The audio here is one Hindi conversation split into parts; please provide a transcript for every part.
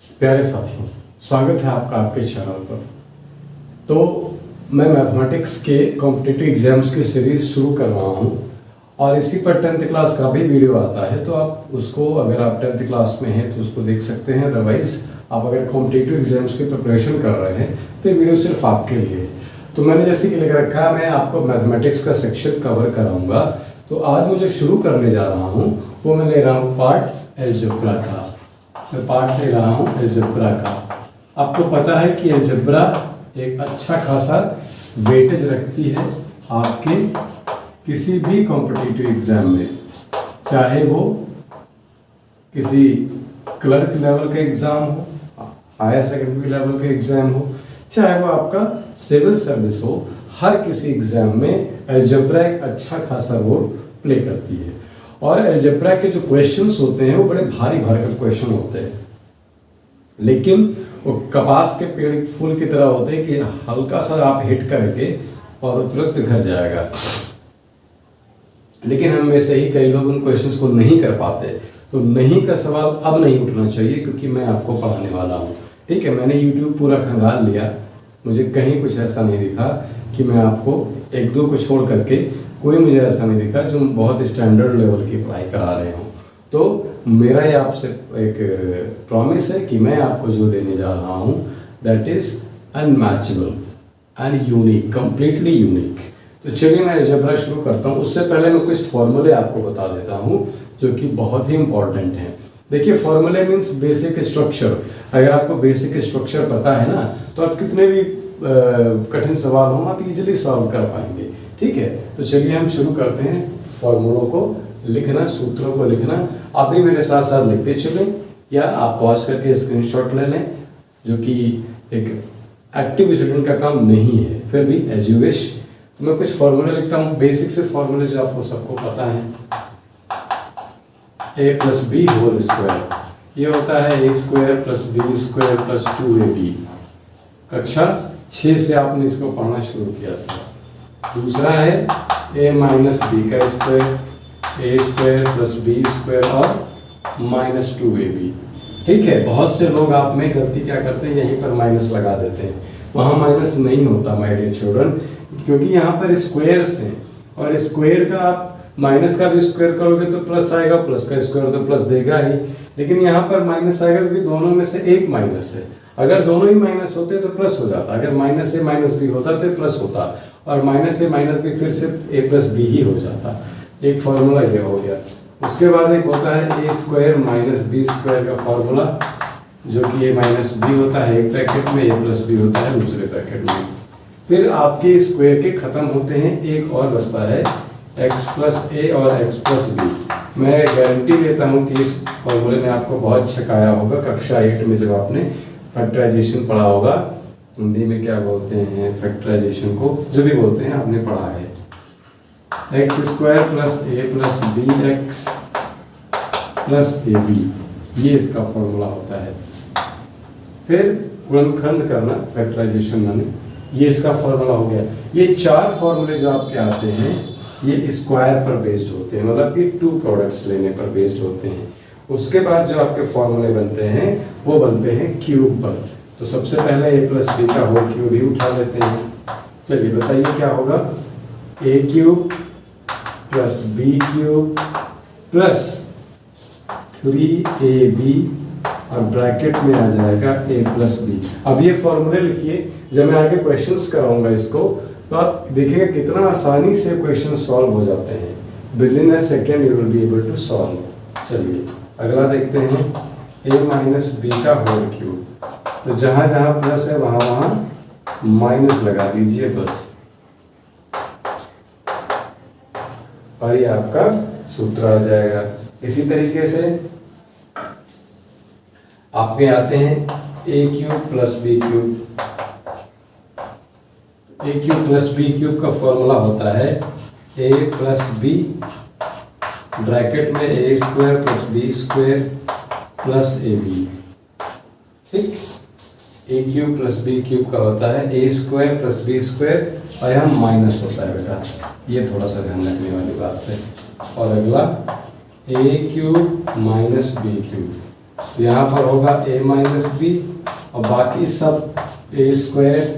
प्यारे साथियों, स्वागत है आपका आपके चैनल पर। तो मैं मैथमेटिक्स के कॉम्पिटिटिव एग्जाम्स की सीरीज शुरू कर रहा हूं और इसी पर 10th क्लास का भी वीडियो आता है, तो आप उसको, अगर आप 10th क्लास में हैं तो उसको देख सकते हैं। अदरवाइज आप अगर कॉम्पिटिटिव एग्जाम्स की प्रिपरेशन कर रहे हैं तो ये वीडियो सिर्फ आपके लिए है। तो मैंने जैसे कि लिख रखा है, मैं आपको मैथमेटिक्स का सेक्शन कवर कराऊंगा। तो आज मैं जो शुरू करने जा रहा हूँ वो मैं ले रहा हूँ पार्ट अलजेब्रा का। मैं पार्ट ले रहा हूँ अलजेब्रा का। आपको पता है कि अलजेब्रा एक अच्छा खासा वेटेज रखती है आपके किसी भी कॉम्पिटिटिव एग्जाम में, चाहे वो किसी क्लर्क लेवल का एग्जाम हो, हायर सेकेंडरी लेवल का एग्जाम हो, चाहे वो आपका सिविल सर्विस हो। हर किसी एग्जाम में अलजेब्रा एक अच्छा खासा रोल प्ले करती है। और अलजेब्रा के जो क्वेश्चंस होते हैं वो बड़े भारी भरकम क्वेश्चन होते हैं, लेकिन वो कपास के पेड़ फूल की तरह होते हैं कि हल्का सा आप हिट करके और तुरंत पिघल जाएगा। लेकिन हम में से ही कई लोग उन क्वेश्चंस को नहीं कर पाते। तो नहीं का सवाल अब नहीं उठना चाहिए, क्योंकि मैं आपको पढ़ाने वाला हूँ। ठीक है, मैंने यूट्यूब पूरा खंगाल लिया, मुझे कहीं कुछ ऐसा नहीं दिखा कि मैं आपको एक दो को छोड़ करके कोई मुझे ऐसा नहीं दिखा जो बहुत स्टैंडर्ड लेवल की पढ़ाई करा रहे हों। तो मेरा ये आपसे एक प्रॉमिस है कि मैं आपको जो देने जा रहा हूँ that is unmatchable and unique, completely unique. तो चलिए मैं अलजेब्रा शुरू करता हूँ। उससे पहले मैं कुछ फॉर्मूले आपको बता देता हूँ जो कि बहुत ही इंपॉर्टेंट हैं। देखिए, फॉर्मूले मीन्स बेसिक स्ट्रक्चर। अगर आपको बेसिक स्ट्रक्चर पता है ना, तो आप कितने भी कठिन सवाल हो आप इजीली सॉल्व कर पाएंगे। ठीक है, तो चलिए हम शुरू करते हैं। फॉर्मूलों को लिखना, सूत्रों को लिखना आप भी मेरे साथ साथ लिखते चलें, या आप पॉज करके स्क्रीनशॉट ले लें, जो कि एक एक्टिव स्टूडेंट का काम नहीं है, फिर भी एज यू विश। तो मैं कुछ फॉर्मूले लिखता हूँ, बेसिक से फॉर्मूले जो आपको सबको पता है। a plus B whole square, ये होता है a square plus B square plus 2ab। कक्षा 6 से आपने इसको पढ़ना शुरू किया था। दूसरा है a माइनस बी का square, a square plus B square और माइनस 2ab। ठीक है, बहुत से लोग आप में गलती क्या करते हैं, यहीं पर माइनस लगा देते हैं। वहाँ माइनस नहीं होता माय डियर चिल्ड्रन, क्योंकि यहाँ पर स्क्वायर्स हैं और स्क्वायर का आप माइनस का भी स्क्वायर करोगे तो प्लस आएगा, प्लस का स्क्वायर तो प्लस देगा ही। लेकिन यहाँ पर माइनस आएगा क्योंकि दोनों में से एक माइनस है। अगर दोनों ही माइनस होते तो प्लस हो जाता, अगर माइनस ए माइनस बी होता तो प्लस होता, और माइनस ए माइनस बी फिर से ए प्लस बी ही हो जाता। एक फॉर्मूला ये हो गया। उसके बाद एक होता है A square minus B square का फॉर्मूला, जो कि ए माइनस बी होता है एक ब्रैकेट में, ए प्लस बी होता है दूसरे ब्रैकेट में। फिर आपके स्क्वायर के खत्म होते हैं, एक और बचता है x प्लस ए और x प्लस बी। मैं गारंटी देता हूँ कि इस फॉर्मूले में आपको बहुत छकाया होगा कक्षा 8 में, जब आपने फैक्टराइजेशन पढ़ा होगा। हिंदी में क्या बोलते हैं फैक्टराइजेशन को, जो भी बोलते हैं आपने पढ़ा है। X square plus A plus B X plus A B, ये इसका फॉर्मूला होता है। फिर गुणनखंड करना, फैक्टराइजेशन माने, ये इसका फॉर्मूला हो गया। ये 4 फॉर्मूले जो आपके आते हैं ये स्क्वायर पर बेस्ड होते हैं, मतलब कि 2 प्रोडक्ट्स लेने पर बेस्ड होते हैं। उसके बाद जो आपके फॉर्मूले बनते हैं वो बनते हैं क्यूब पर। तो सबसे पहले ए प्लस बी का होल क्यूब ही उठा लेते हैं। चलिए बताइए क्या होगा, A cube plus B cube plus 3ab और ब्रैकेट में आ जाएगा a प्लस बी। अब ये फॉर्मूले लिखिए, जब मैं आगे क्वेश्चंस कराऊंगा इसको तो आप देखिएगा कितना आसानी से क्वेश्चन सॉल्व हो जाते हैं। With in a second you will be able to solve. चलिए अगला देखते हैं, a माइनस बी का होल क्यूब। तो जहां जहां प्लस है वहां वहां माइनस लगा दीजिए बस, और ये आपका सूत्र आ जाएगा। इसी तरीके से आपके आते हैं A cube plus B cube. A cube plus B cube का फॉर्मूला होता है ए प्लस बी ब्रैकेट में A square plus B square plus A B. ठीक, A cube plus B cube का होता है A square plus B square, और यहाँ माइनस होता है बेटा, ये थोड़ा सा ध्यान रखने वाली बात है। और अगला ए क्यूब माइनस बी क्यूब, तो यहाँ पर होगा a माइनस बी और बाकी सब A square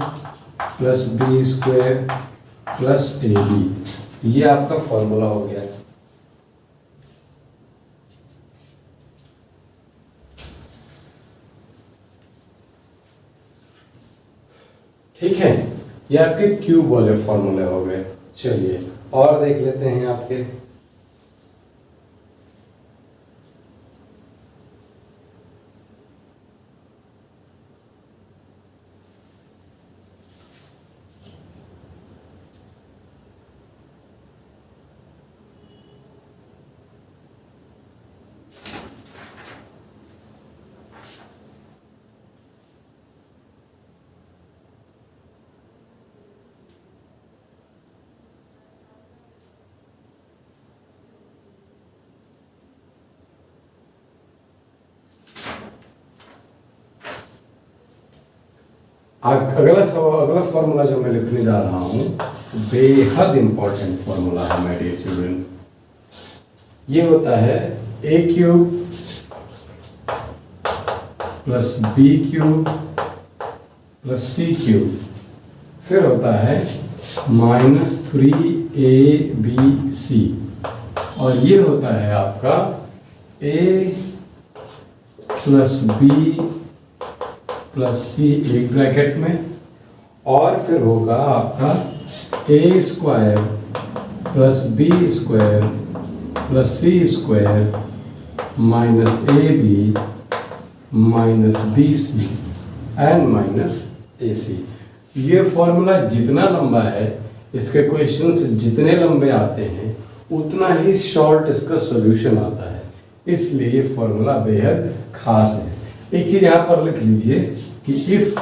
plus B square plus A B, ये आपका फॉर्मूला हो गया। ठीक है, ये आपके क्यूब वाले फॉर्मूले हो गए। चलिए और देख लेते हैं आपके। अगला फॉर्मूला जो मैं लिखने जा रहा हूं बेहद इंपॉर्टेंट फॉर्मूला है माय डियर चिल्ड्रन। ये होता है A cube plus B cube plus C cube, फिर होता है माइनस 3ab, और ये होता है आपका a plus B plus C एक ब्रैकेट में, और फिर होगा आपका A square plus B square plus C square minus A B minus B C and minus A C. ये फॉर्मूला जितना लंबा है, इसके क्वेश्चंस जितने लंबे आते हैं, उतना ही शॉर्ट इसका सॉल्यूशन आता है, इसलिए ये फॉर्मूला बेहद खास है। एक चीज यहां पर लिख लीजिए कि if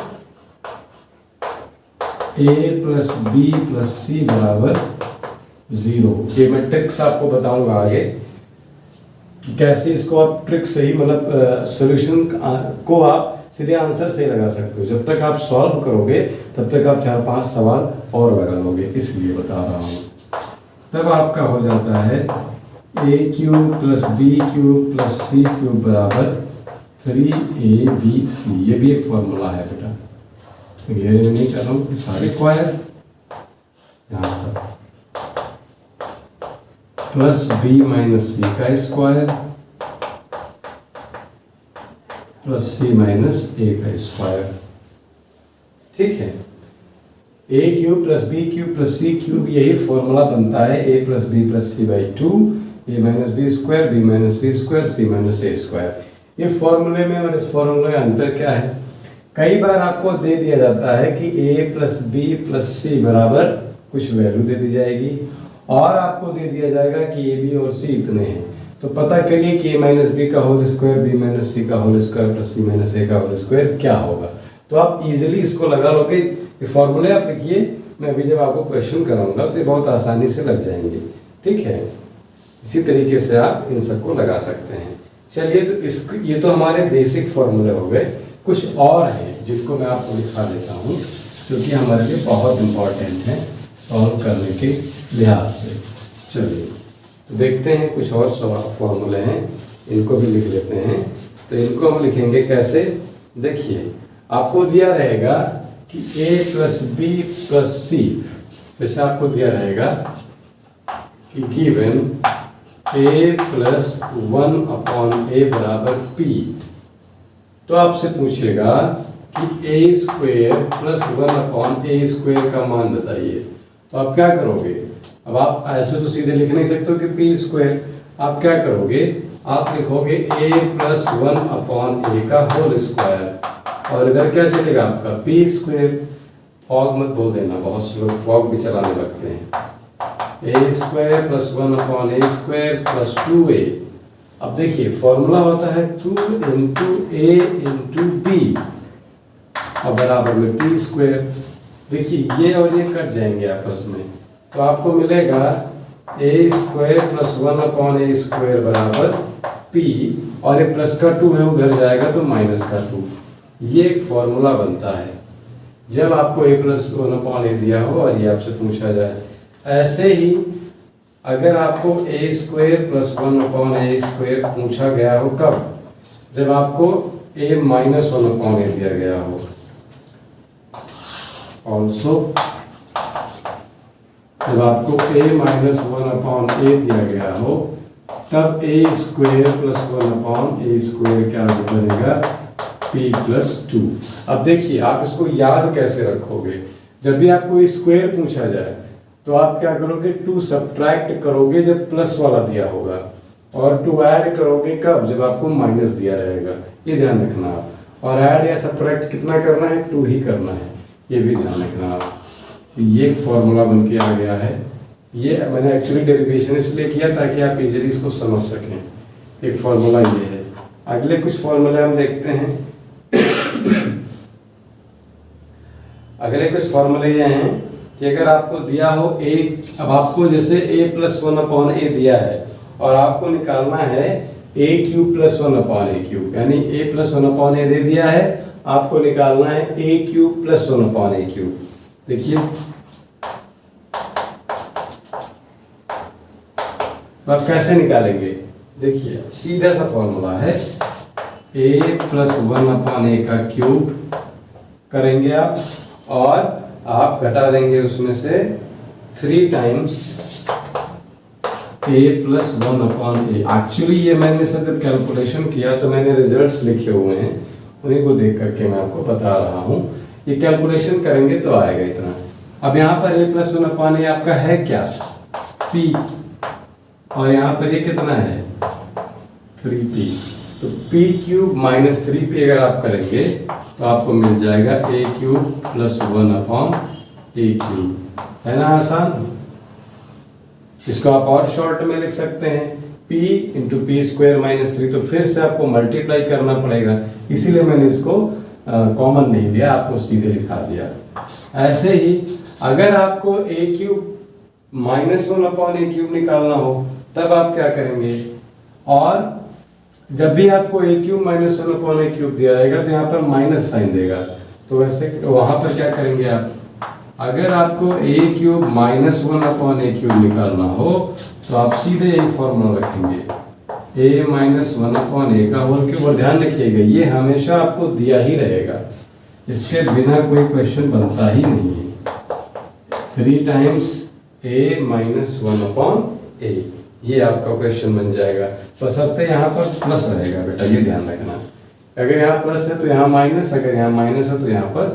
a plus B plus C बराबर 0, ये मैं ट्रिक्स आपको बताऊंगा आगे कि कैसे इसको आप ट्रिक से ही मतलब सॉल्यूशन को आप सीधे आंसर से लगा सकते हो। जब तक आप सॉल्व करोगे तब तक आप 4-5 सवाल और लगा लोगे, इसलिए बता रहा हूं। तब आपका हो जाता है a cube plus B cube plus C cube बराबर 3abc। ये भी एक फॉर्मूला है बेटा, ये नहीं कर रहा हूँ कि सारे स्क्वायर यहाँ पर प्लस बी माइनस सी का square plus C minus A का स्क्वायर। ठीक है, A cube plus B cube plus C cube, यही फॉर्मूला बनता है A plus B plus C by 2, A minus B square B minus C square C minus A square. ये फॉर्मूले में और इस फॉर्मूले में अंतर क्या है? कई बार आपको दे दिया जाता है कि a plus B plus C बराबर कुछ वैल्यू दे दी जाएगी, और आपको दे दिया जाएगा कि ए बी और सी इतने हैं। तो पता करिए कि a माइनस बी का whole square B minus C का whole square plus C minus A का होल स्क्वायर क्या होगा। तो आप इजीली इसको लगा लोगे। ये फॉर्मूले आप लिखिए, मैं अभी जब आपको क्वेश्चन कराऊंगा तो ये बहुत आसानी से लग जाएंगे। ठीक है, इसी तरीके से आप इन सबको लगा सकते हैं। चलिए, तो ये तो हमारे बेसिक फॉर्मूले हो गए। कुछ और हैं जिनको मैं आपको दिखा देता हूँ, जो कि हमारे लिए बहुत इंपॉर्टेंट है सॉल्व करने के लिहाज से। चलिए तो देखते हैं, कुछ और फॉर्मूले हैं, इनको भी लिख लेते हैं। तो इनको हम लिखेंगे कैसे? देखिए, आपको दिया रहेगा कि a प्लस बी प्लस सी, जैसे आपको दिया रहेगा कि गिवन a प्लस 1/a बराबर p, तो आपसे पूछेगा कि a square plus 1/a square का मान बताइए। तो आप क्या करोगे? अब आप ऐसे तो सीधे लिख नहीं सकते हो कि p स्क्वेयर, आप क्या करोगे? आप लिखोगे a प्लस 1/a का होल स्क्वायर, और इधर क्या चलेगा आपका p स्क्वेयर। फॉग मत बोल देना, बहुत से लोग फॉग भी चलाने लगते हैं। a square plus 1/a square plus 2a। अब देखिए, फॉर्मूला होता है 2 इंटू a इंटू बी और बराबर में p स्क्वायर। देखिए, ये और ये कट जाएंगे आपस में, तो आपको मिलेगा a square plus 1/a square बराबर p, और ये प्लस का 2 है उधर जाएगा तो माइनस का 2। ये एक फॉर्मूला बनता है जब आपको a प्लस 1/a दिया हो और ये आपसे पूछा जाए। ऐसे ही अगर आपको a square plus 1/a square पूछा गया हो, कब? जब आपको a माइनस 1/a दिया गया हो। ऑल्सो जब आपको a माइनस 1/a दिया गया हो तब a square plus 1/a square क्या बनेगा, p प्लस 2। अब देखिए आप इसको याद कैसे रखोगे, जब भी आपको स्क्वायर पूछा जाए तो आप क्या करोगे, 2 सब्ट्रैक्ट करोगे जब प्लस वाला दिया होगा, और 2 ऐड करोगे कब, जब आपको माइनस दिया रहेगा। ये ध्यान रखना आप। और ऐड या सब्ट्रैक्ट कितना करना है, 2 ही करना है, ये भी ध्यान रखना आप। ये एक फॉर्मूला बन के आ गया है। ये मैंने एक्चुअली डेरिवेशन इसलिए किया ताकि आप इजीली इसको समझ सकें। एक फॉर्मूला ये है। अगले कुछ फॉर्मूले हम देखते हैं। अगले कुछ फॉर्मूले ये हैं कि अगर आपको दिया हो a, अब आपको जैसे a प्लस 1/a दिया है और आपको निकालना है a cube plus 1/a cube, यानी a प्लस 1/a दे दिया है, आपको निकालना है a cube plus 1/a cube. देखिए अब कैसे निकालेंगे, देखिए सीधा सा फॉर्मूला है, a प्लस 1/a का क्यूब करेंगे आप, और आप घटा देंगे उसमें से 3 times a plus 1/a। Actually ये मैंने सब जब कैलकुलेशन किया तो मैंने रिजल्ट्स लिखे हुए हैं, उन्हीं को देख करके मैं आपको बता रहा हूँ। ये कैलकुलेशन करेंगे तो आएगा इतना। अब यहाँ पर a प्लस 1/a आपका है क्या, p, और यहाँ पर ये कितना है 3p, तो p क्यूब माइनस 3p अगर आप करेंगे तो आपको मिल जाएगा a cube plus 1/a cube. है ना आसान। इसको आप और शॉर्ट में लिख सकते हैं, p into P square minus 3, तो फिर से आपको मल्टीप्लाई करना पड़ेगा, इसीलिए मैंने इसको कॉमन नहीं लिया, आपको सीधे लिखा दिया। ऐसे ही अगर आपको a cube minus 1/a cube निकालना हो तब आप क्या करेंगे, और जब भी आपको a cube minus 1/a cube दिया रहेगा तो यहाँ पर माइनस साइन देगा, तो वैसे वहां पर क्या करेंगे आप, अगर आपको a cube minus 1/a cube निकालना हो तो आप सीधे एक फॉर्मूला रखेंगे, a माइनस 1/a का होल क्यूब। और ध्यान रखिएगा ये हमेशा आपको दिया ही रहेगा, इसके बिना कोई क्वेश्चन बनता ही नहीं है। 3 टाइम्स a माइनस 1/a, ये आपका क्वेश्चन बन जाएगा। बशर्ते यहाँ पर प्लस रहेगा बेटा, ये ध्यान रखना। अगर यहाँ प्लस है तो यहाँ माइनस, अगर यहाँ माइनस है तो यहाँ पर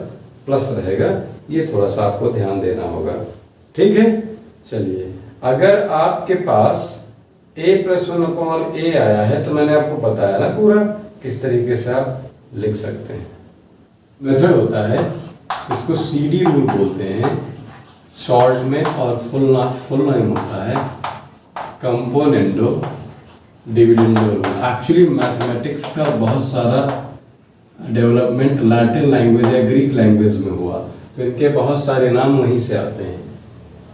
प्लस रहेगा, ये थोड़ा सा आपको ध्यान देना होगा। ठीक है, चलिए अगर आपके पास a प्लस 1/a आया है तो मैंने आपको बताया ना पूरा किस तरीके से आप लिख सकते हैं। मेथड होता है, इसको CD रूल बोलते हैं शॉर्ट में, और फुल नेम होता है componendo dividendo rule. Actually mathematics का बहुत सारा डेवलपमेंट लैटिन लैंग्वेज या ग्रीक लैंग्वेज में हुआ, तो इनके बहुत सारे नाम वहीं से आते हैं।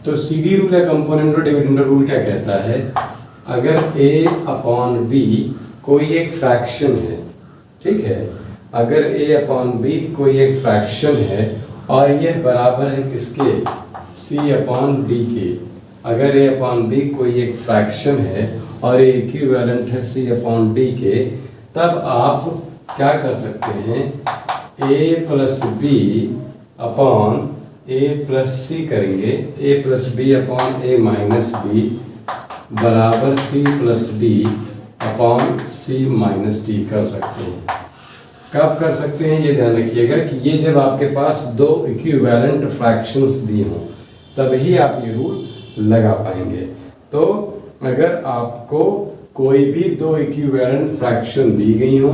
तो CD रूल या कंपोनेंडो डिविडेंडो रूल क्या कहता है, अगर a/b कोई एक फ्रैक्शन है, ठीक है, अगर a/b कोई एक फ्रैक्शन है और यह बराबर है किसके, c/d के, अगर a/b कोई एक फ्रैक्शन है और ये इक्विवेलेंट है c/d के, तब आप क्या कर सकते हैं, a plus b upon a plus c करेंगे, a plus b upon a minus b बराबर c plus d upon c minus d कर सकते हैं। कब कर सकते हैं ये ध्यान रखिएगा कि ये जब आपके पास 2 इक्विवेलेंट फ्रैक्शंस दिए हों तभी आप ये रूल लगा पाएंगे। तो अगर आपको कोई भी 2 इक्विवेलेंट फ्रैक्शन दी गई हो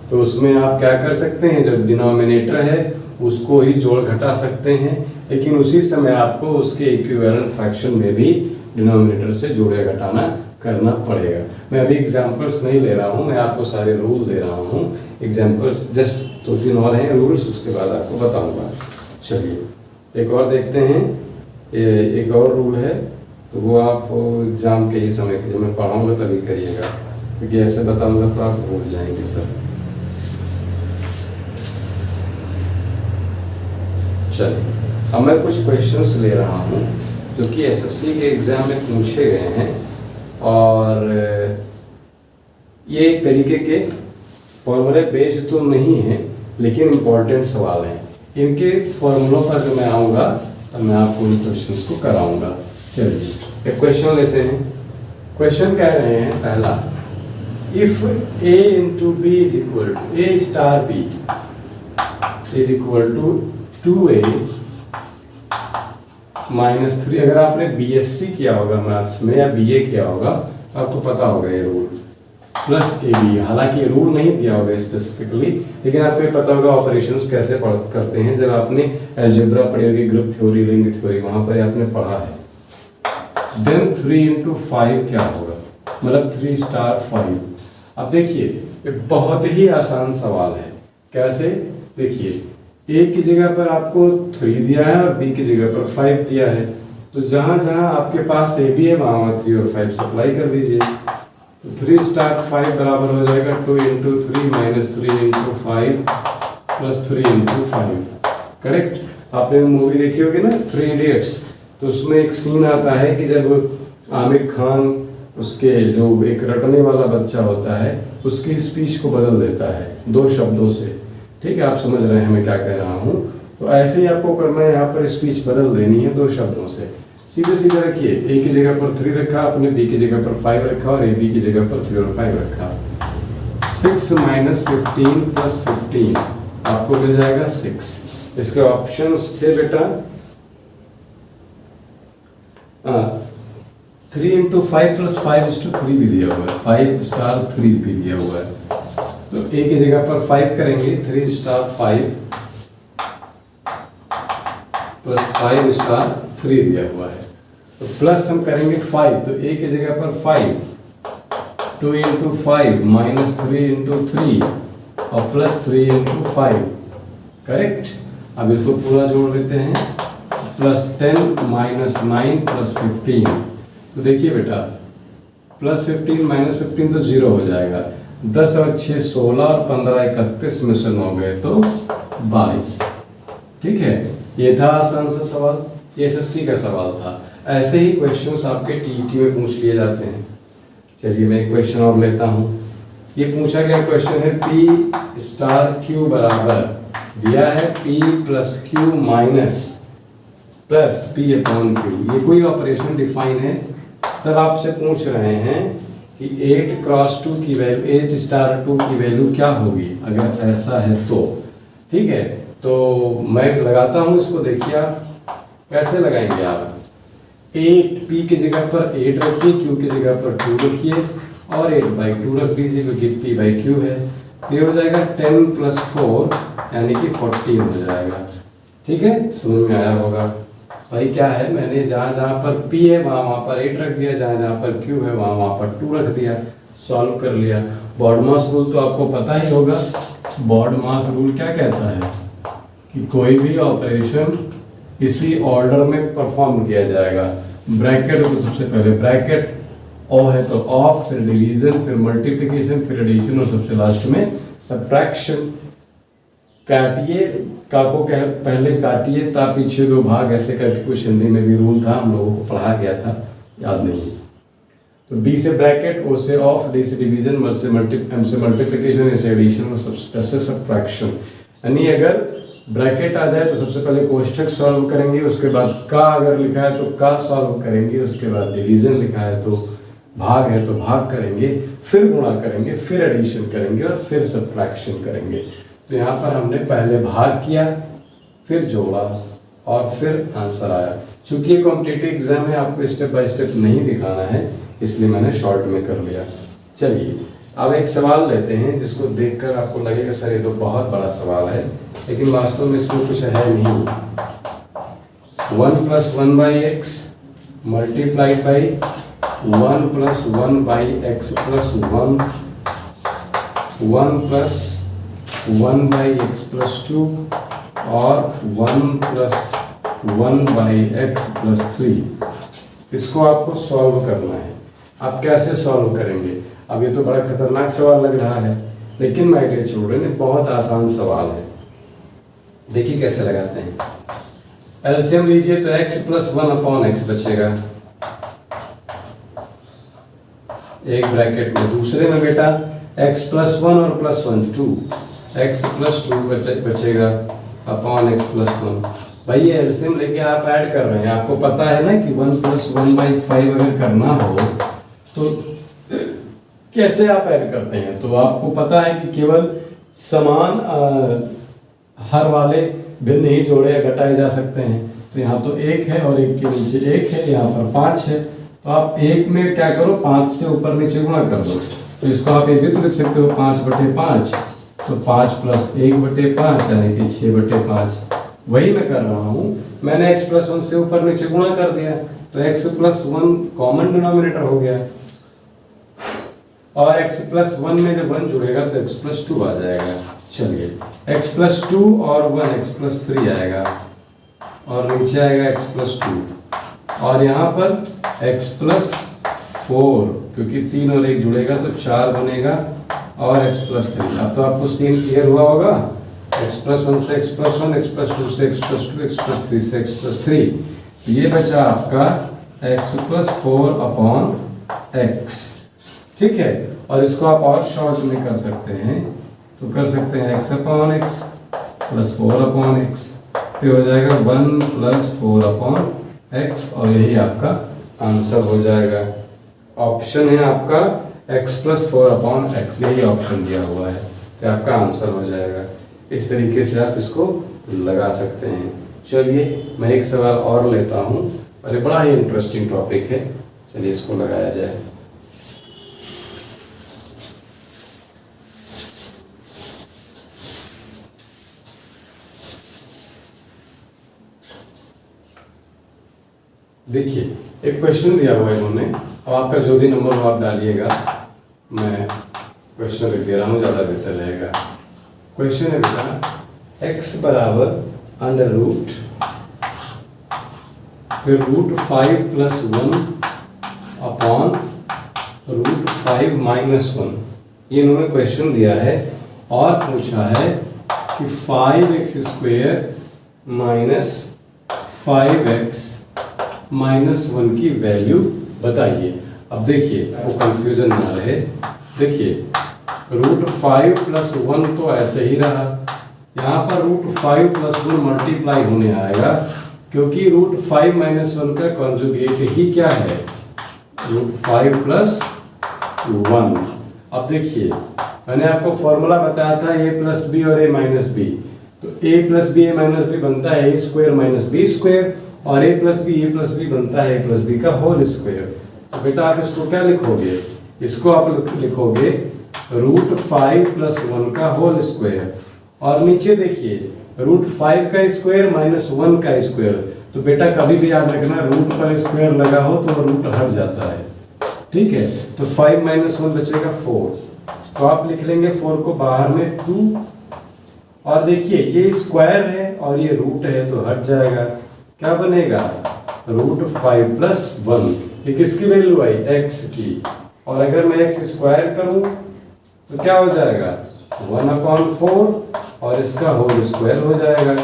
तो उसमें आप क्या कर सकते हैं, जो डिनोमिनेटर है उसको ही जोड़ घटा सकते हैं, लेकिन उसी समय आपको उसके इक्विवेलेंट फ्रैक्शन में भी डिनोमिनेटर से जोड़े घटाना करना पड़ेगा। मैं अभी एग्जांपल्स नहीं ले रहा हूँ, मैं आपको सारे रूल दे रहा हूँ, एग्जांपल्स जस्ट 2-3 और हैं रूल्स, उसके बाद आपको बताऊंगा। चलिए एक और देखते हैं, एक और रूल है, तो वो आप एग्ज़ाम के ही समय जब मैं पढ़ाऊँगा तभी करिएगा, क्योंकि ऐसे बताऊँगा तो आप भूल जाएंगे सर। चलिए अब मैं कुछ क्वेश्चंस ले रहा हूँ जो कि एसएससी के एग्ज़ाम में पूछे गए हैं, और ये एक तरीके के फॉर्मूले बेस्ड तो नहीं है लेकिन इम्पोर्टेंट सवाल हैं। इनके फॉर्मूलों पर जो मैं आऊँगा तो मैं आपको इन क्वेश्चंस को कराऊंगा। चलिए एक क्वेश्चन लेते हैं। क्वेश्चन कह रहे हैं पहला, if a into b is equal to a star b is equal to 2a minus 3। अगर आपने बीएससी किया होगा मैथ्स में या बीए किया होगा तो आपको पता होगा ये रूल, प्लस ए बी। हालांकि रूल नहीं दिया होगा स्पेसिफिकली, लेकिन आपको ये पता होगा ऑपरेशंस कैसे करते हैं। जब आपने अलजेब्रा पढ़ी होगी, ग्रुप थ्योरी, रिंग थ्योरी, वहां पर आपने पढ़ा है। देन 3 इंटू 5 क्या होगा, मतलब 3 स्टार 5। अब देखिए ये बहुत ही आसान सवाल है। कैसे, देखिए ए की जगह पर आपको 3 दिया है और बी की जगह पर 5 दिया है, तो जहां जहां आपके पास ए बी है वहां 3 और 5 सप्लाई कर दीजिए। तो 3 स्टार 5 बराबर हो जाएगा 2 into 3 minus 3 into 5 plus 3 into 5। Correct. आपने मूवी देखी होगी ना 3 इडियट्स, तो उसमें एक सीन आता है कि जब आमिर खान उसके जो एक रटने वाला बच्चा होता है उसकी स्पीच को बदल देता है 2 शब्दों से। ठीक है, आप समझ रहे हैं मैं क्या कह रहा हूँ। तो ऐसे ही आपको करना है, यहाँ पर स्पीच बदल देनी है 2 शब्दों से। सीधे सीधे रखिए, ए की जगह पर 3 रखा आपने, बी की जगह पर 5 रखा और ए बी की जगह पर 3 और 5 रखा। 6 माइनस 15 प्लस 15 आपको मिल जाएगा 6। इसके ऑप्शंस थे बेटा 3 इंटू 5 प्लस 5 इज टू 3 भी दिया हुआ है, 5 स्टार 3 भी दिया हुआ है। तो ए की जगह पर 5 करेंगे, 3 स्टार 5 प्लस 5 स्टार 3 दिया हुआ है। तो प्लस हम करेंगे 5, तो ए की जगह पर 5, 2 इंटू 5 माइनस 3 इंटू 3 और प्लस 3 इंटू 5। करेक्ट। अब इसको पूरा जोड़ लेते हैं, प्लस 10 माइनस 9 प्लस 15। तो देखिए बेटा प्लस 15 माइनस 15 तो 0 हो जाएगा। 10 और 6 16 और 15 31 में से 9 गए तो 22। ठीक है, ये था आसान सा सवाल, ये एसएससी का सवाल था। ऐसे ही क्वेश्चंस आपके टीईटी में पूछ लिए जाते हैं। चलिए मैं एक क्वेश्चन और लेता हूँ। ये पूछा गया क्वेश्चन है P स्टार Q बराबर दिया है P plus Q minus plus P upon Q। ये कोई ऑपरेशन डिफाइन है, तब आपसे पूछ रहे हैं कि 8 क्रॉस 2 की वैल्यू, 8 स्टार 2 की वैल्यू क्या होगी अगर ऐसा है तो। ठीक है, तो मैं लगाता हूं इसको, देखिए आप कैसे लगाएंगे। आप 8 P की जगह पर 8 रखिए, Q की जगह पर 2 रखिए और 8/2 रख दीजिए क्योंकि P बाई Q है। तो ये हो जाएगा 10 प्लस 4 यानी कि 14 हो जाएगा। ठीक है, समझ में आया होगा भाई। क्या है, मैंने जहाँ जहाँ पर P है वहाँ पर 8 रख दिया, जहाँ जहाँ पर Q है वहाँ पर 2 रख दिया, सॉल्व कर लिया। बॉडमास रूल तो आपको पता ही होगा। बॉडमास रूल क्या कहता है कि कोई भी ऑपरेशन इसी ऑर्डर में परफॉर्म किया जाएगा। ब्रैकेट तो सबसे पहले ब्रैकेट, ओ है तो ऑफ, फिर डिवीजन, फिर मल्टीप्लिकेशन, फिर एडिशन और सबसे लास्ट में सब्ट्रैक्शन। काटिए, का को पहले काटिए ता पीछे 2 भाग, ऐसे करके कुछ हिंदी में भी रूल था, हम लोगों को पढ़ा गया था, याद नहीं। तो बी से ब्रैकेट, ओ से ऑफ, डी से डिवीजन, एम से मल्टीप्लिकेशन, ए से एडिशन और ऐसे सब्ट्रैक्शन। यानी अगर ब्रैकेट आ जाए तो सबसे पहले कोष्ठक सॉल्व करेंगे, उसके बाद का अगर लिखा है तो का सॉल्व करेंगे, उसके बाद डिवीजन लिखा है तो भाग है तो भाग करेंगे, फिर गुणा करेंगे, फिर एडिशन करेंगे और फिर सब्ट्रैक्शन करेंगे। तो यहाँ पर हमने पहले भाग किया, फिर जोड़ा और फिर आंसर आया। चूंकि ये कॉम्पिटिटिव एग्जाम है, आपको स्टेप बाय स्टेप नहीं दिखाना है, इसलिए मैंने शॉर्ट में कर लिया। चलिए अब एक सवाल लेते हैं जिसको देखकर आपको लगेगा सर ये तो बहुत बड़ा सवाल है, लेकिन वास्तव में इसमें कुछ है नहीं। 1 plus 1/x multiplied by 1 plus 1/x plus 1, 1 plus 1/x plus 2 और 1 प्लस 1/x प्लस 3। इसको आपको सॉल्व करना है। आप कैसे सॉल्व करेंगे? अब ये तो बड़ा खतरनाक सवाल लग रहा है, लेकिन माय डियर चिल्ड्रन ये बहुत आसान सवाल है। देखिए कैसे लगाते हैं। एलसीएम लीजिए तो x प्लस 1/x बचेगा एक ब्रैकेट में, दूसरे में बेटा एक्स प्लस वन और प्लस वन 2, एक्स प्लस 2 बचेगा अपॉन एक्स प्लस 1। भाई ये एलसीएम लेके आप ऐड कर रहे हैं, आपको पता है ना कि 1 + 1/5 अगर करना हो तो कैसे आप ऐड करते हैं। तो आपको पता है कि केवल समान हर वाले भिन्न ही जोड़े या घटाए जा सकते हैं। तो यहाँ तो 1 है और 1 के नीचे 1 है, यहाँ पर 5 है। तो आप 1 में क्या करो, 5 से ऊपर नीचे गुणा कर दो। तो इसको आप ये भी तो लिख सकते हो 5/5। तो 5 + 1/5 यानी कि 6/5। वही मैं कर रहा हूँ, मैंने x + 1 से ऊपर नीचे गुणा कर दिया तो x + 1 कॉमन डिनोमिनेटर हो गया, और x + 1 में जब 1 जुड़ेगा तो x + 2 आ जाएगा। चलिए x + 2 और 1 x + 3 आएगा, और नीचे आएगा x + 2, और यहाँ पर x + 4, क्योंकि 3 और 1 जुड़ेगा तो 4 बनेगा, और x + 3। अब तो आपको सीन क्लियर हुआ होगा, x + 1 से x + 1, x + 2 से x + 2, x + 3 से x + 3। ये बचा आपका x + 4/x, ठीक है। और इसको आप और शॉर्ट में कर सकते हैं, तो कर सकते हैं x/x + 4/x, तो हो जाएगा 1 + 4/x, और यही आपका आंसर हो जाएगा। ऑप्शन है आपका x + 4/x, यही ऑप्शन दिया हुआ है, तो आपका आंसर हो जाएगा। इस तरीके से आप इसको लगा सकते हैं। चलिए मैं एक सवाल और लेता हूँ, अरे बड़ा ही इंटरेस्टिंग टॉपिक है, चलिए इसको लगाया जाए। देखिए एक क्वेश्चन दिया हुआ है इन्होंने, अब आपका जो भी नंबर हो आप डालिएगा, मैं क्वेश्चन लिख दे रहा हूँ, ज़्यादा बेहतर रहेगा। क्वेश्चन है बेटा x = √, फिर √5 + 1 अपॉन √5 - 1, ये इन्होंने क्वेश्चन दिया है, और पूछा है कि 5x² - 5x - 1 की वैल्यू बताइए। अब देखिए वो कंफ्यूजन ना रहे, देखिए √5 + 1 तो ऐसे ही रहा, यहाँ पर √5 + 1 मल्टीप्लाई होने आएगा, क्योंकि √5 - 1 का कॉन्जुगेट ही क्या है, √5 + 1। अब देखिए मैंने आपको फॉर्मूला बताया था a + b और a - b, तो a + b a - b बनता है a² - b², और a + b बनता है a + b का होल स्क्वायर। तो बेटा आप इसको क्या लिखोगे, इसको आप लिखोगे √5 + 1 का होल स्क्वायर, और नीचे देखिए √5 का स्क्वायर - 1 का स्क्वायर। तो बेटा कभी भी याद रखना, रूट पर स्क्वायर लगा हो तो रूट हट जाता है, ठीक है। तो 5 - 1 बचेगा 4, तो आप लिख लेंगे 4 को बाहर में 2, और देखिए ये स्क्वायर है और ये रूट है तो हट जाएगा, क्या बनेगा √5 + 1। ये किसकी वैल्यू आई, x की, और अगर मैं x² करूं तो क्या हो जाएगा 1/4, और इसका होल स्क्वायर हो जाएगा।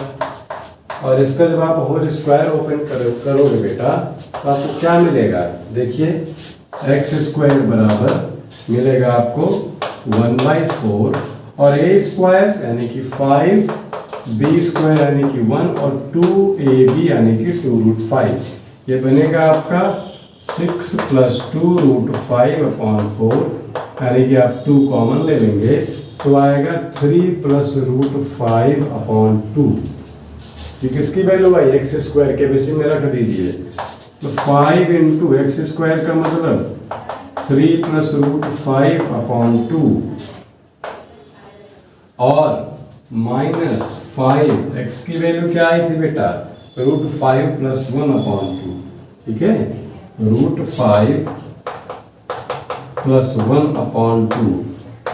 और इसका जब आप होल स्क्वायर ओपन करोगे बेटा तो आपको क्या मिलेगा, देखिए x² बराबर मिलेगा आपको 1/4, और a² यानी कि 5, b² यानी कि 1, और 2ab यानी कि 2√5। ये बनेगा आपका 6 + 2√5/4, यानी कि आप 2 कॉमन ले लेंगे तो आएगा 3 + √5/2। ये किसकी वैल्यू आई, x² के बेसिस में रख दीजिए। तो 5 × x² का मतलब 3 + √5/2, और -5, x की वैल्यू क्या आई थी बेटा, √5 + 1/2, ठीक है, √5 + 1/2,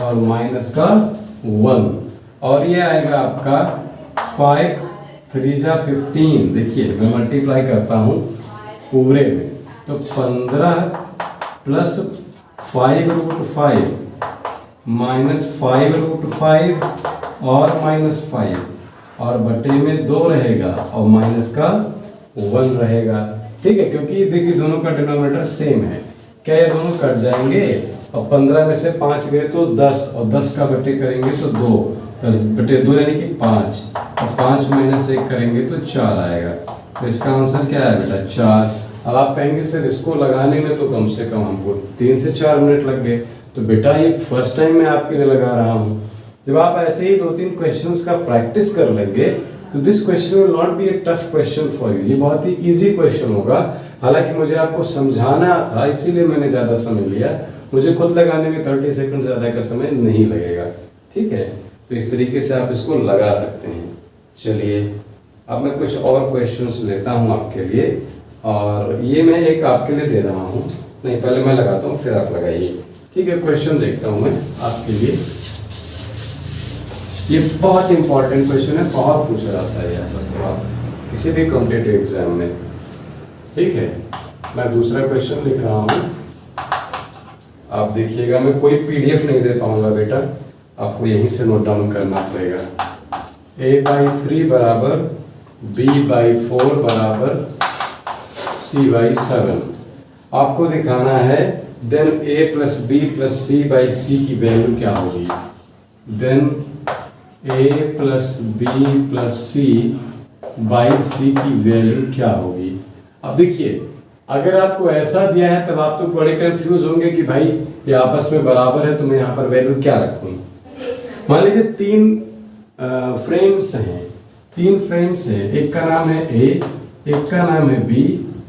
और माइनस का 1, और ये आएगा आपका 5 × 3 = 15। देखिए मैं मल्टीप्लाई करता हूँ पूरे में, तो 15 + 5√5 -5√5 और -5, और बटे में 2 रहेगा, और माइनस का 1 रहेगा, ठीक है। क्योंकि देखिए दोनों का डिनोमिनेटर सेम है, क्या ये दोनों कट जाएंगे, और 15 में से 5 गए तो 10, और 10 का बटे करेंगे तो 2, 10 बटे 2 यानी कि 5, और 5 माइनस 1 करेंगे तो 4 आएगा। तो इसका आंसर क्या है बेटा? 4। अब आप कहेंगे सर इसको लगाने में तो कम से कम हमको 3 से 4 मिनट लग गए। तो बेटा ये फर्स्ट टाइम मैं आपके लिए लगा रहा हूँ। जब आप ऐसे ही 2-3 क्वेश्चंस का प्रैक्टिस कर लेंगे तो this question will not be A tough question for you. ये बहुत ही इजी क्वेश्चन होगा। हालांकि मुझे आपको समझाना था इसीलिए मैंने ज़्यादा समय लिया। मुझे खुद लगाने में 30 सेकंड ज़्यादा का समय नहीं लगेगा। ठीक है, तो इस तरीके से आप इसको लगा सकते हैं। चलिए अब मैं कुछ और क्वेश्चंस लेता हूँ आपके लिए, और ये मैं एक आपके लिए दे रहा हूँ। नहीं, पहले मैं लगाता हूँ फिर आप लगाइए। ठीक है, क्वेश्चन देखता हूँ मैं आपके लिए। ये बहुत इंपॉर्टेंट क्वेश्चन है, बहुत पूछा जाता है ऐसा सवाल किसी भी कॉम्पिटिटिव एग्जाम में। ठीक है, मैं दूसरा क्वेश्चन लिख रहा हूँ, आप देखिएगा। मैं कोई पीडीएफ नहीं दे पाऊंगा बेटा, आपको यहीं से नोट डाउन करना पड़ेगा। a/3 बराबर b/4 बराबर c/7 आपको दिखाना है। देन a + b + c/c की वैल्यू क्या होगी? देन a + b + c/c की वैल्यू क्या होगी? अब देखिए, अगर आपको ऐसा दिया है तब आप तो बड़े कंफ्यूज होंगे कि भाई ये आपस में बराबर है तो मैं यहाँ पर वैल्यू क्या रखूँ। मान लीजिए 3 फ्रेम्स हैं, 3 फ्रेम्स हैं, एक का नाम है A, एक का नाम है B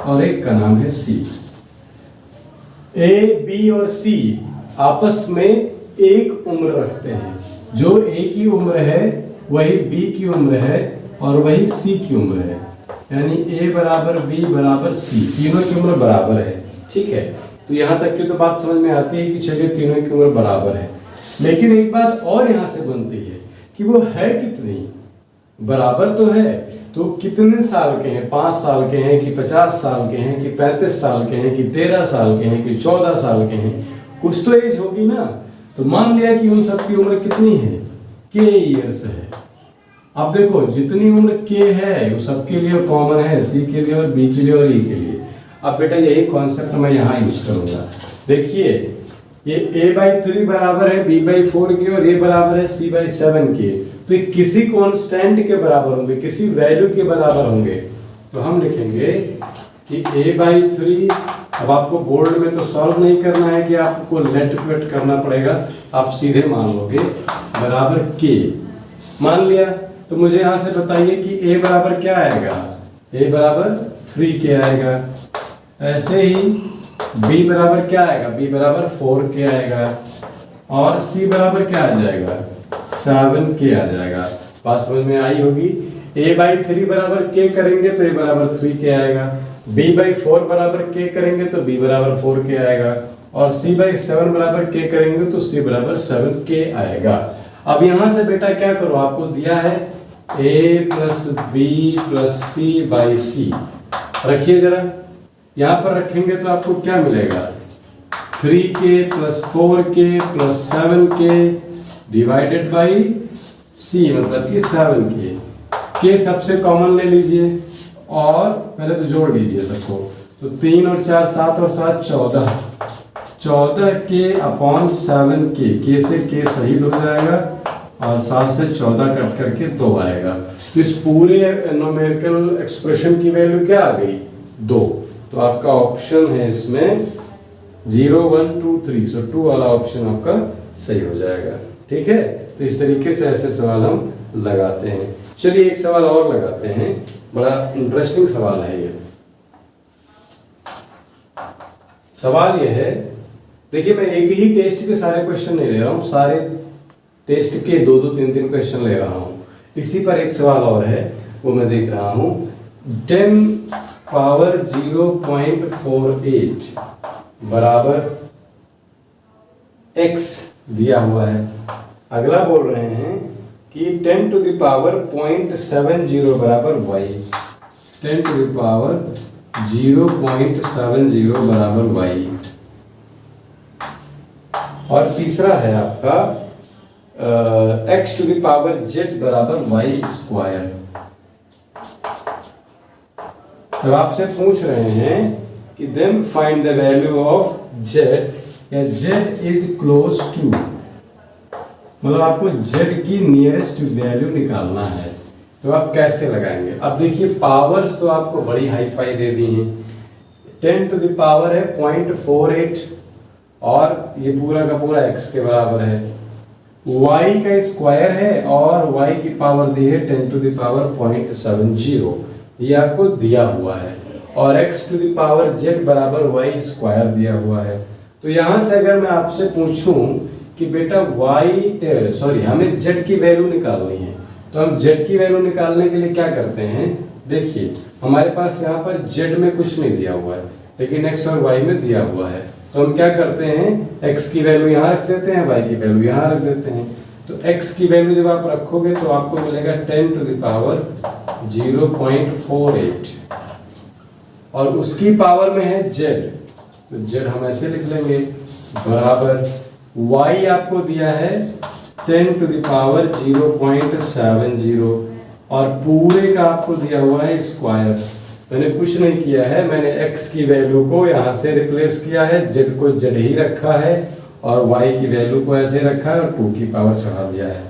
और एक का नाम है C। A, B और C आपस में एक उम्र रखते हैं। जो A की उम्र है वही B की उम्र है और वही C की उम्र है, यानी A बराबर B बराबर C, तीनों की उम्र बराबर है। ठीक है, तो यहाँ तक की तो बात समझ में आती है कि चलिए तीनों की उम्र बराबर है। लेकिन एक बात और यहाँ से बनती है कि वो है कितनी? बराबर तो है, तो कितने साल के हैं? 5 साल के हैं कि 50 साल के हैं कि 35 साल के हैं कि 13 साल के हैं कि 14 साल के हैं? कुछ तो एज होगी ना। तो मान लिया कि उन सबकी उम्र कितनी है? k ईयर्स है। अब देखो जितनी उम्र k है वो सबके लिए कॉमन है, C के लिए और B के लिए और E के लिए। अब बेटा यही कॉन्सेप्ट मैं यहाँ यूज करूंगा। देखिए ये a/3 बराबर है b/4 के और a बराबर है c/7 के, तो ये किसी कांस्टेंट के बराबर होंगे, किसी वैल्यू के बराबर होंगे। तो हम लिखेंगे कि a/3, अब आपको बोर्ड में तो सॉल्व नहीं करना है कि आपको लेट वेट करना पड़ेगा, आप सीधे मान लोगे बराबर k। मान लिया, तो मुझे यहाँ से बताइए कि a बराबर क्या आएगा? a बराबर 3k आएगा। ऐसे ही b बराबर क्या आएगा? b बराबर 4k आएगा। और c बराबर क्या आ जाएगा? 7k आ जाएगा। बात समझ में आई होगी। a/3 बराबर k करेंगे तो a बराबर 3k आएगा, b/4 बराबर k करेंगे तो b बराबर 4k आएगा, और c/7 बराबर k करेंगे तो c बराबर 7k आएगा। अब यहाँ से बेटा क्या करो, आपको दिया है a + b + c/c, रखिए जरा। यहाँ पर रखेंगे तो आपको क्या मिलेगा? 3k + 4k + 7k divided by c, मतलब कि 7k। k सबसे कॉमन ले लीजिए और पहले तो जोड़ लीजिए सबको। तो 3 और 4 7 और 7 14, 14k/7k, k से k शहीद हो जाएगा और 7 से 14 कट करके 2 आएगा। तो इस पूरे न्यूमेरिकल एक्सप्रेशन की वैल्यू क्या आ गई? 2। तो आपका ऑप्शन है इसमें 0 1 2 3, सो 2 वाला ऑप्शन आपका सही हो जाएगा। ठीक है, तो इस तरीके से ऐसे सवाल हम लगाते हैं। चलिए एक सवाल और लगाते हैं, बड़ा इंटरेस्टिंग सवाल है ये। सवाल ये है, देखिए मैं एक ही टेस्ट के सारे क्वेश्चन नहीं ले रहा हूँ, सारे टेस्ट के 2-2 3-3 क्वेश्चन ले रहा हूँ। इसी पर एक सवाल और है, वो मैं देख रहा हूँ। 10⁻0.48 बराबर x दिया हुआ है। अगला बोल रहे हैं कि 10⁻0.70 बराबर y, 10⁻0.70 बराबर y। और तीसरा है आपका x⁻z बराबर y²। तो आपसे पूछ रहे हैं कि then find the value of z या z इज क्लोज टू, मतलब आपको z की नियरेस्ट वैल्यू निकालना है, तो आप कैसे लगाएंगे? अब देखिए पावर्स तो आपको बड़ी हाई फाई दे दी हैं, 10 टू द पावर है 0.48 और ये पूरा का पूरा x के बराबर है, y का स्क्वायर है और y की पावर दी है 10 टू द पावर 0.70, ये आपको दिया हुआ है, और x to the power z बराबर y स्क्वायर दिया हुआ है। तो यहां से अगर मैं आपसे पूछूं कि बेटा हमें z की वैल्यू निकालनी है, तो हम z की वैल्यू निकालने के लिए क्या करते हैं? देखिए हमारे पास यहाँ पर z में कुछ नहीं दिया हुआ है, लेकिन x और y में दिया हुआ है, तो हम क्या करते हैं? x की वैल्यू यहाँ रख देते हैं, y की वैल्यू यहाँ रख देते हैं। तो x की वैल्यू जब आप रखोगे तो आपको मिलेगा 10 टू द पावर 0.48 और उसकी पावर में है z, तो z हम ऐसे लिख लेंगे बराबर y आपको दिया है 10 टू द पावर 0.70 और पूरे का आपको दिया हुआ है स्क्वायर। मैंने कुछ नहीं किया है, मैंने x की वैल्यू को यहाँ से रिप्लेस किया है, z को z ही रखा है और y की वैल्यू को ऐसे रखा है और 2 की पावर चढ़ा दिया है।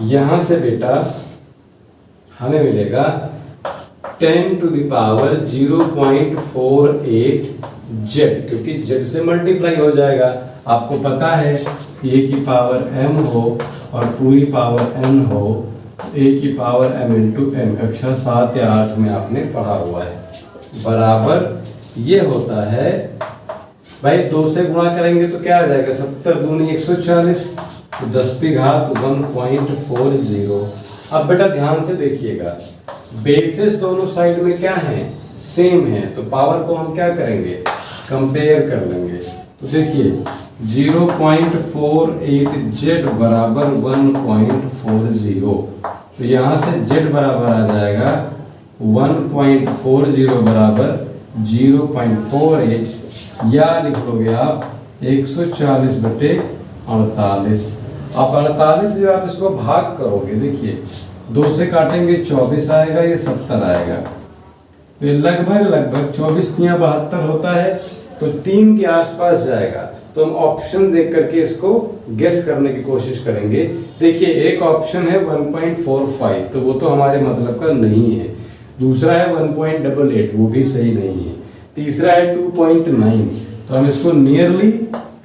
यहाँ से बेटा हमें मिलेगा 10 टू द पावर 0.48 z, क्योंकि z से मल्टीप्लाई हो जाएगा। आपको पता है कि a की पावर m हो और पूरी पावर n हो, a की पावर m इंटू m, कक्षा 7 या 8 में आपने पढ़ा हुआ है, बराबर ये होता है भाई 2 से गुणा करेंगे तो क्या आ जाएगा? 70 दूनी 140, तो 10 की घात 1.40। अब बेटा ध्यान से देखिएगा, बेसिस दोनों साइड में क्या है? सेम है, तो पावर को हम क्या करेंगे? कंपेयर कर लेंगे। तो देखिए 0.48 z बराबर 1.40, तो यहाँ से z बराबर आ जाएगा 1.40 बराबर 0.48, या लिख लोगे आप 140/48। आप 48 जब आप इसको भाग करोगे, देखिए 2 से काटेंगे 24 आएगा, ये 70 आएगा, तो लगभग 24 तियां 72 होता है, तो 3 के आसपास जाएगा। तो हम ऑप्शन देख करके इसको गेस करने की कोशिश करेंगे। देखिए एक ऑप्शन है 1.45, तो वो तो हमारे मतलब का नहीं है, दूसरा है 1.88, वो भी सही नहीं है, तीसरा है 2.9, तो हम इसको नियरली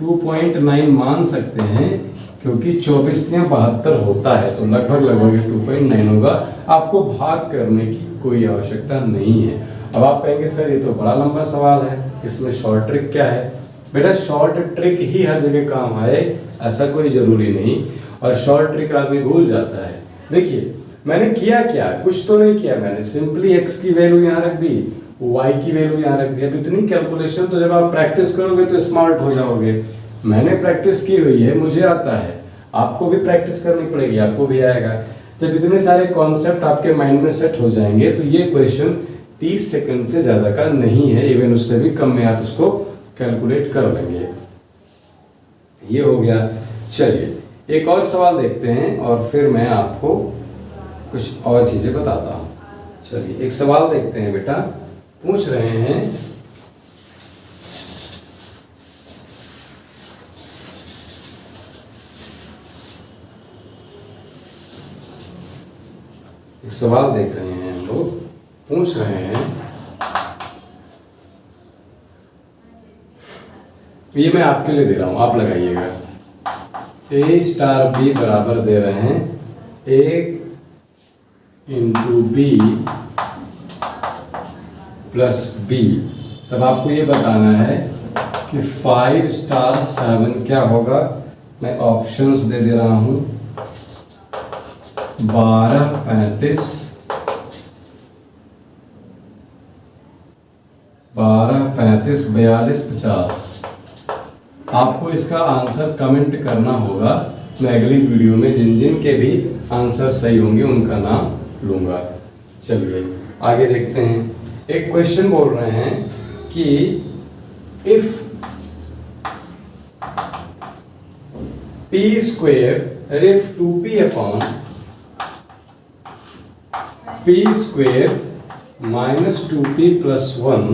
2.9 मान सकते हैं, क्योंकि 24 तियां 72 होता है, तो लगभग 2.9 होगा। आपको भाग करने की कोई आवश्यकता नहीं है। अब आप कहेंगे सर ये तो बड़ा लंबा सवाल है, इसमें शॉर्ट ट्रिक क्या है? बेटा शॉर्ट ट्रिक ही हर जगह काम आए ऐसा कोई जरूरी नहीं, और शॉर्ट ट्रिक आदमी भूल जाता है। देखिए मैंने किया क्या? कुछ तो नहीं किया, मैंने सिंपली x की वैल्यू यहाँ रख दी, y की वैल्यू यहाँ रख दी। अब इतनी कैलकुलेशन तो जब आप प्रैक्टिस करोगे तो स्मार्ट हो जाओगे। मैंने प्रैक्टिस की हुई है, मुझे आता है, आपको भी प्रैक्टिस करनी पड़ेगी, आपको भी आएगा। जब इतने सारे कॉन्सेप्ट आपके माइंड में सेट हो जाएंगे तो ये क्वेश्चन 30 सेकंड से ज्यादा का नहीं है, इवन उससे भी कम में आप उसको कैलकुलेट कर लेंगे। ये हो गया। चलिए एक और सवाल देखते हैं और फिर मैं आपको कुछ और चीजें बताता हूँ। चलिए एक सवाल देखते हैं बेटा, पूछ रहे हैं एक सवाल देख रहे हैं हम लोग, पूछ रहे हैं, ये मैं आपके लिए दे रहा हूं, आप लगाइएगा। a स्टार b बराबर दे रहे हैं a into b plus b, तब आपको ये बताना है कि 5 स्टार 7 क्या होगा। मैं ऑप्शंस दे रहा हूं, 12, 35, 12, 35, 42, 50। आपको इसका आंसर कमेंट करना होगा। मैं अगली वीडियो में जिन जिन के भी आंसर सही होंगे उनका नाम लूंगा। चलिए आगे देखते हैं। एक क्वेश्चन बोल रहे हैं कि if p square if 2p upon p square minus 2p plus 1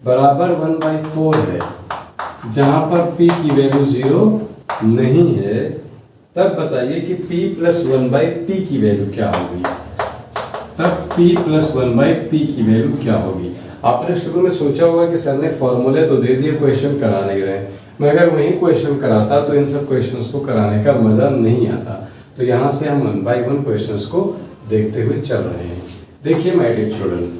बराबर 1/4 है, जहां पर p की वैल्यू 0 नहीं है, तब बताइए कि p प्लस 1/p की वैल्यू क्या होगी। तब p प्लस 1/p की वैल्यू क्या होगी। आपने शुरू में सोचा होगा कि सर ने फॉर्मूले तो दे दिए, क्वेश्चन करा नहीं रहे। मैं अगर वही क्वेश्चन कराता तो इन सब क्वेश्चंस को कराने का मजा नहीं आता। तो यहाँ से हम 1 बाय 1 क्वेश्चंस को देखते हुए चल रहे हैं। देखिए माय डियर स्टूडेंट,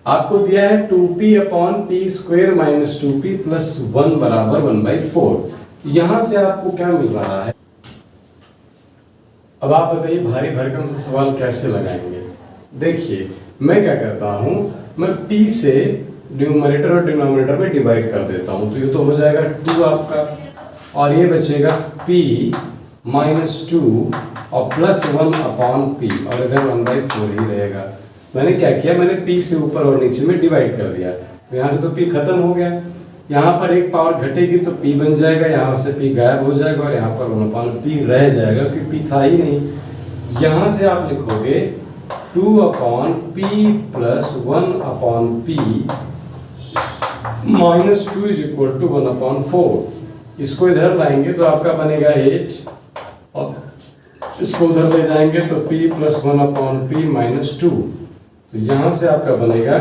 आपको दिया है 2p upon p square minus 2p plus 1 बराबर 1/4। यहाँ से आपको क्या मिल रहा है। अब आप बताइए भारी भरकम से सवाल कैसे लगाएंगे। देखिए मैं क्या करता हूँ, मैं p से न्यूमरेटर और डिनोमिनेटर में डिवाइड कर देता हूँ। तो ये तो हो जाएगा 2 आपका, और ये बचेगा p माइनस 2 और प्लस 1 अपॉन p, और इधर 1/4 ही रहेगा। मैंने क्या किया, मैंने p से ऊपर और नीचे में डिवाइड कर दिया। तो यहाँ से तो p खत्म हो गया, यहाँ पर एक पावर घटेगी तो p बन जाएगा, यहाँ से p गायब हो जाएगा और यहाँ पर 1/p रह जाएगा क्योंकि p था ही नहीं। यहाँ से आप लिखोगे 2 upon p plus 1 upon p minus 2 is equal to 1/4। इसको इधर लाएंगे तो आपका बनेगा 8, और इसको उधर ले जाएंगे तो p plus 1 upon p minus 2। तो यहाँ से आपका बनेगा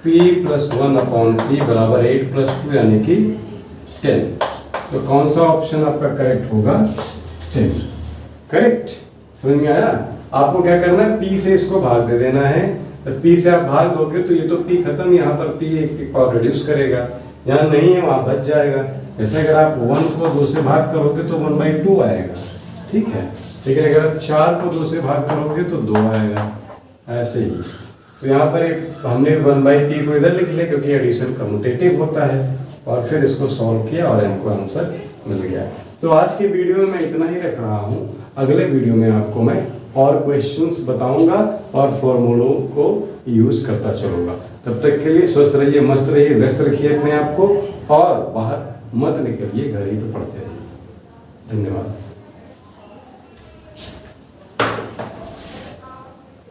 p प्लस 1 अपॉन p बराबर 8 प्लस 2 यानी कि 10। तो कौन सा ऑप्शन आपका करेक्ट होगा, 10। करेक्ट, समझ में आया। आपको क्या करना है, p से इसको भाग दे देना है। तो p से आप भाग दोगे तो ये तो p खत्म, यहाँ पर p एक पावर रिड्यूस करेगा, यहाँ नहीं है वहाँ बच जाएगा। जैसे अगर आप 1 को 2 से भाग करोगे तो 1/2 आएगा, ठीक है। लेकिन अगर आप 4 को 2 से भाग करोगे तो 2 आएगा, ऐसे ही। तो यहाँ पर एक हमने 1/p को इधर लिख लिया क्योंकि एडिशन कम्यूटेटिव होता है, और फिर इसको सॉल्व किया और हमको आंसर मिल गया। तो आज के वीडियो में मैं इतना ही रख रहा हूँ। अगले वीडियो में आपको मैं और क्वेश्चंस बताऊंगा और फॉर्मूलों को यूज करता चलूंगा। तब तक के लिए स्वस्थ रहिए, मस्त रहिए, व्यस्त रखिए अपने आप को, और बाहर मत निकलिए, घर ही पे पढ़ते रहिए। धन्यवाद।